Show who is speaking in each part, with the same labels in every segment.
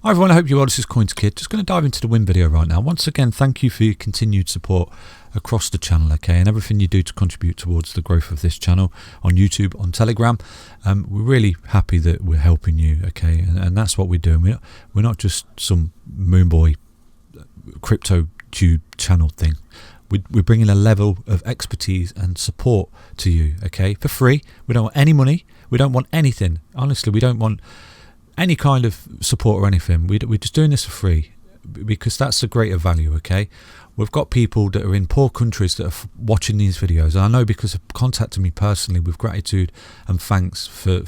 Speaker 1: Hi everyone, I hope you're well. This is CoinsKid. Just going to dive into the win video right now. Once again, thank you for your continued support across the channel, okay, and everything you do to contribute towards the growth of this channel on YouTube, on Telegram. We're really happy that we're helping you, okay, and that's what we're doing. We're not just some Moonboy crypto tube channel thing. We're bringing a level of expertise and support to you, okay, for free. We don't want any money. We don't want anything. Honestly, we don't want any kind of support or anything. We're just doing this for free because that's the greater value, okay? We've got people that are in poor countries that are watching these videos, and I know because of contacting me personally with gratitude and thanks for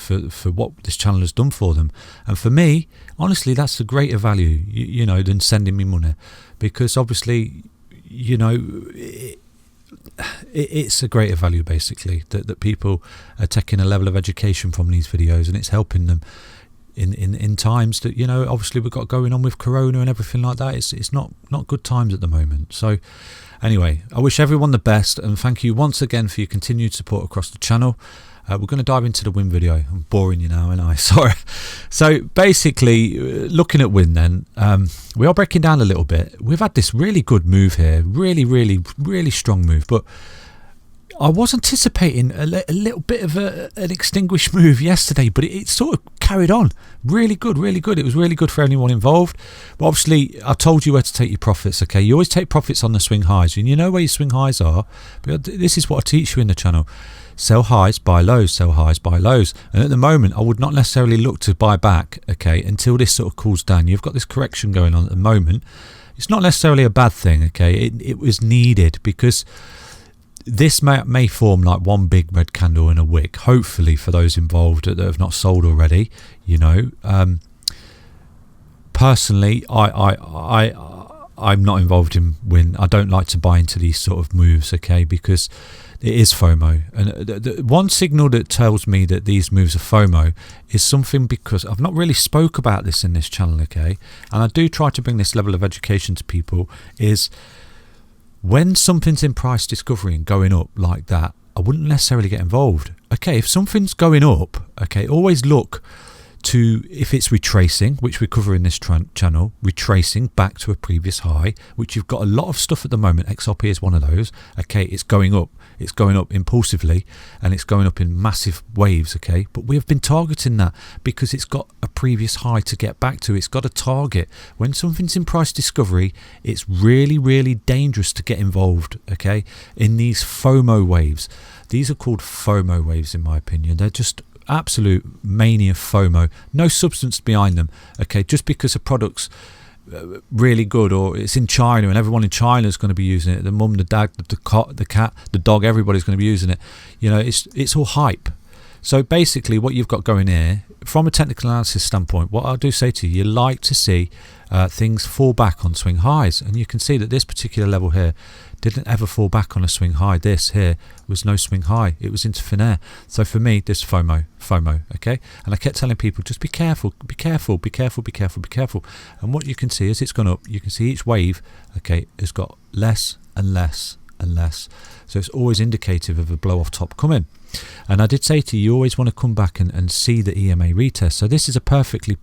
Speaker 1: what this channel has done for them. And for me, honestly, that's the greater value, you know, than sending me money, because obviously, you know, it's a greater value basically that people are taking a level of education from these videos, and it's helping them in times that, you know, obviously we've got going on with Corona and everything like that. It's not good times at the moment. So anyway, I wish everyone the best, and thank you once again for your continued support across the channel. We're going to dive into the win video. I'm boring you now, aren't I? Sorry. So basically, looking at win then, we are breaking down a little bit. We've had this really good move here, really strong move, but I was anticipating a little bit of an extinguished move yesterday, but it sort of carried on. Really good. It was really good for anyone involved. But obviously, I told you where to take your profits, okay? You always take profits on the swing highs, and you know where your swing highs are. But this is what I teach you in the channel. Sell highs, buy lows, sell highs, buy lows. And at the moment, I would not necessarily look to buy back, okay, until this sort of cools down. You've got this correction going on at the moment. It's not necessarily a bad thing, okay? It was needed because this may form like one big red candle in a wick, hopefully, for those involved that have not sold already, you know. Personally, I'm not involved in win. I don't like to buy into these sort of moves, okay, because it is FOMO. And the one signal that tells me that these moves are FOMO is something, because I've not really spoke about this in this channel, okay, and I do try to bring this level of education to people, is when something's in price discovery and going up like that, I wouldn't necessarily get involved. Okay, if something's going up, okay, always look to if it's retracing, which we cover in this channel, retracing back to a previous high, which you've got a lot of stuff at the moment. XRP is one of those. Okay, it's going up impulsively, and it's going up in massive waves, okay, but we have been targeting that because it's got a previous high to get back to. It's got a target. When something's in price discovery, it's really dangerous to get involved, okay, in these FOMO waves. These are called FOMO waves, in my opinion. They're just absolute mania FOMO, no substance behind them, okay, just because a product's really good, or it's in China and everyone in China is going to be using it, the mum, the dad, the cat, the dog, everybody's going to be using it, you know. It's all hype. So basically what you've got going here from a technical analysis standpoint, what I do say to you like to see things fall back on swing highs, and you can see that this particular level here didn't ever fall back on a swing high. This here was no swing high. It was into thin air. So for me, this FOMO, okay? And I kept telling people, just be careful. And what you can see as it's gone up, you can see each wave, okay, has got less and less and less. So it's always indicative of a blow off top coming. And I did say to you, you always want to come back and see the EMA retest. So this is a perfectly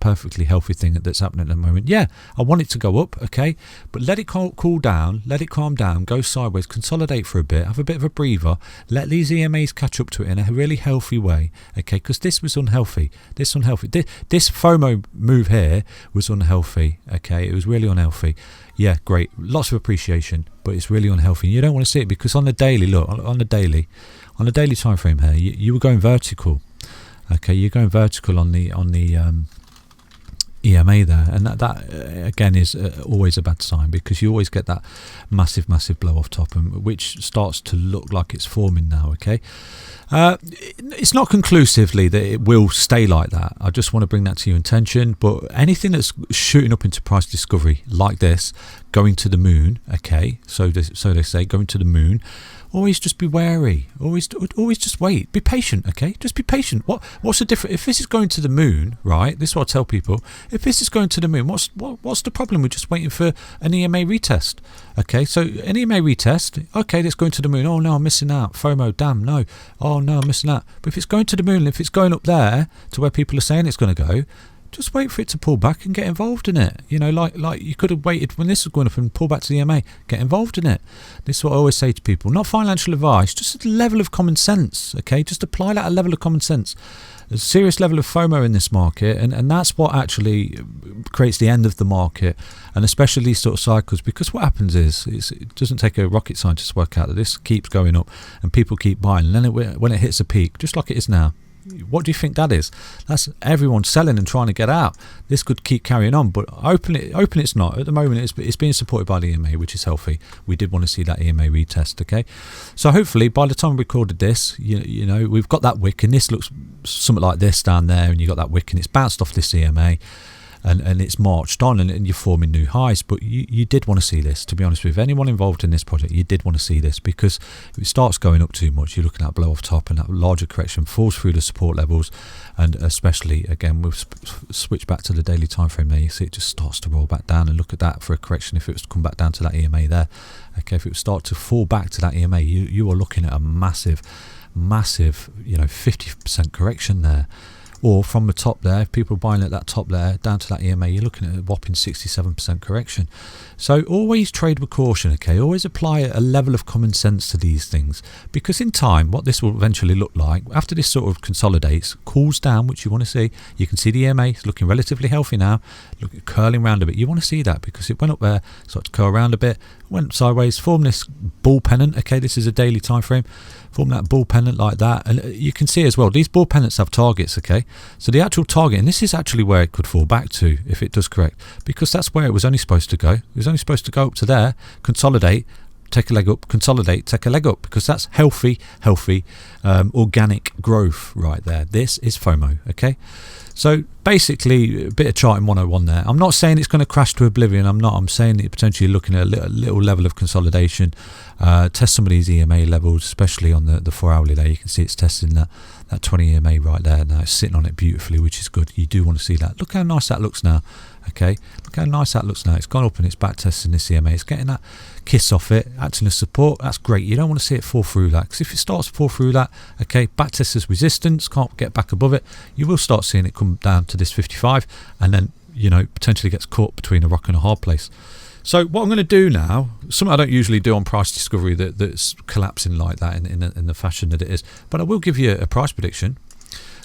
Speaker 1: healthy thing that's happening at the moment. Yeah, I want it to go up, okay, but let it cool down, let it calm down, go sideways, consolidate for a bit, have a bit of a breather, let these EMAs catch up to it in a really healthy way, okay, because this was unhealthy. This FOMO move here was unhealthy, okay, it was really unhealthy. Yeah, great, lots of appreciation, but it's really unhealthy. You don't want to see it because on the daily, look, on the daily time frame here, you were going vertical, okay, you're going vertical on the EMA there, and that again is always a bad sign, because you always get that massive blow off top, and which starts to look like it's forming now, okay. It's not conclusively that it will stay like that. I just want to bring that to your attention. But anything that's shooting up into price discovery like this, going to the moon, okay, so they say, going to the moon, always just be wary. Always just wait. Be patient, okay? Just be patient. What's the difference? If this is going to the moon, right? This is what I tell people. If this is going to the moon, what's the problem with just waiting for an EMA retest? Okay, so an EMA retest, okay, that's going to the moon. Oh no, I'm missing out. FOMO, damn, no. Oh no, I'm missing out. But if it's going to the moon, if it's going up there to where people are saying it's going to go, just wait for it to pull back and get involved in it. You know, like you could have waited when this was going up and pull back to the EMA, get involved in it. This is what I always say to people, not financial advice, just a level of common sense, okay? Just apply that a level of common sense. There's a serious level of FOMO in this market, and that's what actually creates the end of the market, and especially these sort of cycles, because what happens is it doesn't take a rocket scientist to work out that this keeps going up and people keep buying, and then when it hits a peak, just like it is now, what do you think that is? That's everyone selling and trying to get out. This could keep carrying on, but open it's not. At the moment, it's being supported by the EMA, which is healthy. We did want to see that EMA retest, okay? So hopefully, by the time we recorded this, you know, we've got that wick, and this looks something like this down there, and you got that wick, and it's bounced off this EMA. And it's marched on, and you're forming new highs. But you did want to see this, to be honest with anyone involved in this project. You did want to see this, because if it starts going up too much, you're looking at blow off top, and that larger correction falls through the support levels. And especially, again, we'll switch back to the daily time frame there. You see it just starts to roll back down, and look at that for a correction. If it was to come back down to that EMA there, okay, if it would start to fall back to that EMA, you are looking at a massive, you know, 50% correction there. Or from the top there, if people are buying at that top there, down to that EMA, you're looking at a whopping 67% correction. So always trade with caution, okay? Always apply a level of common sense to these things. Because in time, what this will eventually look like, after this sort of consolidates, cools down, which you want to see, you can see the EMA is looking relatively healthy now, curling around a bit. You want to see that, because it went up there, started to curl around a bit, went sideways, formed this bull pennant, okay? This is a daily time frame. Form that bull pennant like that, and you can see as well, these bull pennants have targets, okay? So the actual target, and this is actually where it could fall back to if it does correct, because that's where it was only supposed to go. It was only supposed to go up to there, consolidate, take a leg up, consolidate, take a leg up, because that's healthy organic growth right there. This is FOMO, okay? So basically, a bit of charting 101 there. I'm not saying it's going to crash to oblivion. I'm saying that you're potentially looking at a little level of consolidation. Test some of these EMA levels, especially on the 4 hourly there. You can see it's testing that 20 EMA right there. Now it's sitting on it beautifully, which is good. You do want to see that. Look how nice that looks now. Okay, look how nice that looks now. It's gone up and it's back testing this EMA. It's getting that kiss off it, acting as support. That's great. You don't want to see it fall through that, because if it starts to fall through that, okay, back test as resistance, can't get back above it, you will start seeing it come down to this 55, and then, you know, potentially gets caught between a rock and a hard place. So what I'm going to do now, something I don't usually do on price discovery that's collapsing like that in the fashion that it is, but I will give you a price prediction.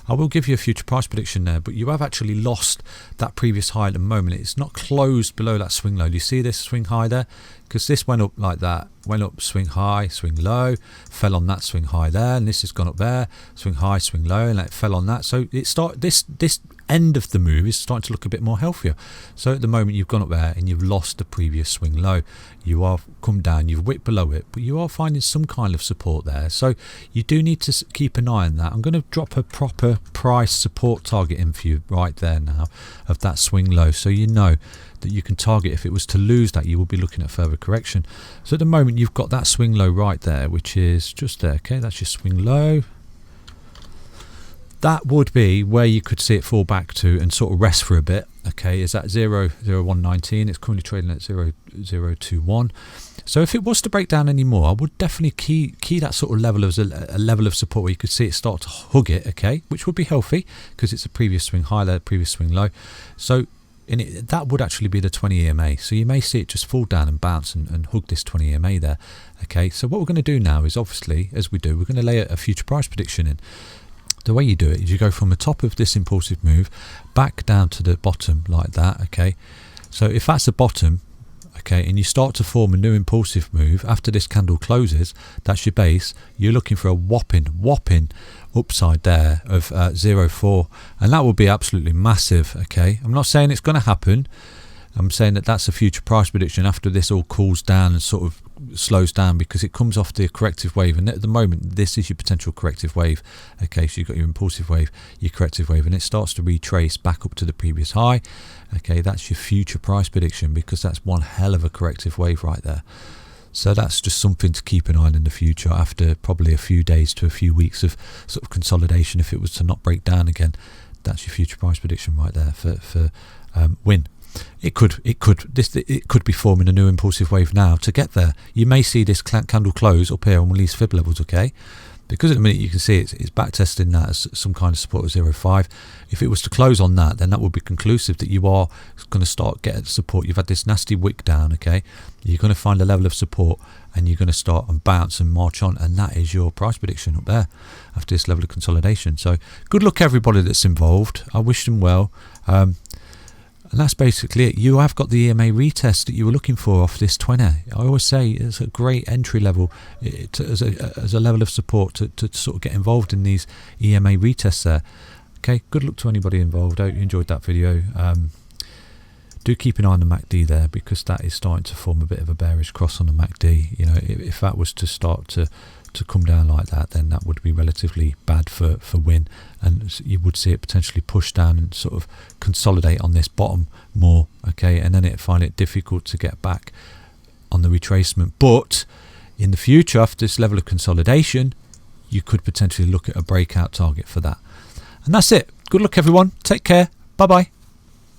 Speaker 1: I will give you a future price prediction there, but you have actually lost that previous high at the moment. It's not closed below that swing low. Do you see this swing high there? Because this went up like that, went up, swing high, swing low, fell on that swing high there, and this has gone up there, swing high, swing low, and it fell on that. So it this end of the move is starting to look a bit more healthier. So at the moment you've gone up there and you've lost the previous swing low. You are come down, you've wicked below it, but you are finding some kind of support there. So you do need to keep an eye on that. I'm going to drop a proper price support target in for you right there now of that swing low, so you know that you can target. If it was to lose that, you will be looking at further correction. So at the moment you've got that swing low right there, which is just there. Okay, that's your swing low. That would be where you could see it fall back to and sort of rest for a bit. Okay, is that 0.0119? It's currently trading at 0.021. So if it was to break down any more, I would definitely key that sort of level as a level of support where you could see it start to hug it, okay, which would be healthy because it's a previous swing high there, previous swing low. So that would actually be the 20 EMA. So you may see it just fall down and bounce and hug this 20 EMA there. Okay, so what we're going to do now is, obviously, as we do, we're going to lay a future price prediction in. The way you do it is you go from the top of this impulsive move back down to the bottom like that, okay? So if that's the bottom, okay, and you start to form a new impulsive move after this candle closes, that's your base, you're looking for a whopping upside there of 0.4, and that will be absolutely massive, okay? I'm not saying it's going to happen. I'm saying that that's a future price prediction after this all cools down and sort of slows down, because it comes off the corrective wave, and at the moment this is your potential corrective wave. Okay, so you've got your impulsive wave, your corrective wave, and it starts to retrace back up to the previous high. Okay, that's your future price prediction, because that's one hell of a corrective wave right there. So that's just something to keep an eye on in the future after probably a few days to a few weeks of sort of consolidation. If it was to not break down again, that's your future price prediction right there for win. It could be forming a new impulsive wave now to get there. You may see this candle close up here on these fib levels, okay? because at the minute you can see it's back testing that as some kind of support of 0.5. If it was to close on that, then that would be conclusive that you are going to start getting support. You've had this nasty wick down, okay? You're going to find a level of support and you're going to start and bounce and march on, and that is your price prediction up there after this level of consolidation. So good luck everybody that's involved. I wish them well. And that's basically it. You have got the EMA retest that you were looking for off this 20. I always say it's a great entry level as a level of support to sort of get involved in these EMA retests there. Okay, good luck to anybody involved. I hope you enjoyed that video. Do keep an eye on the MACD there, because that is starting to form a bit of a bearish cross on the MACD. You know, if that was to start to come down like that, then that would be relatively bad for win, and you would see it potentially push down and sort of consolidate on this bottom more, okay, and then it find it difficult to get back on the retracement. But in the future, after this level of consolidation, you could potentially look at a breakout target for that. And that's it. Good luck everyone, take care, bye bye.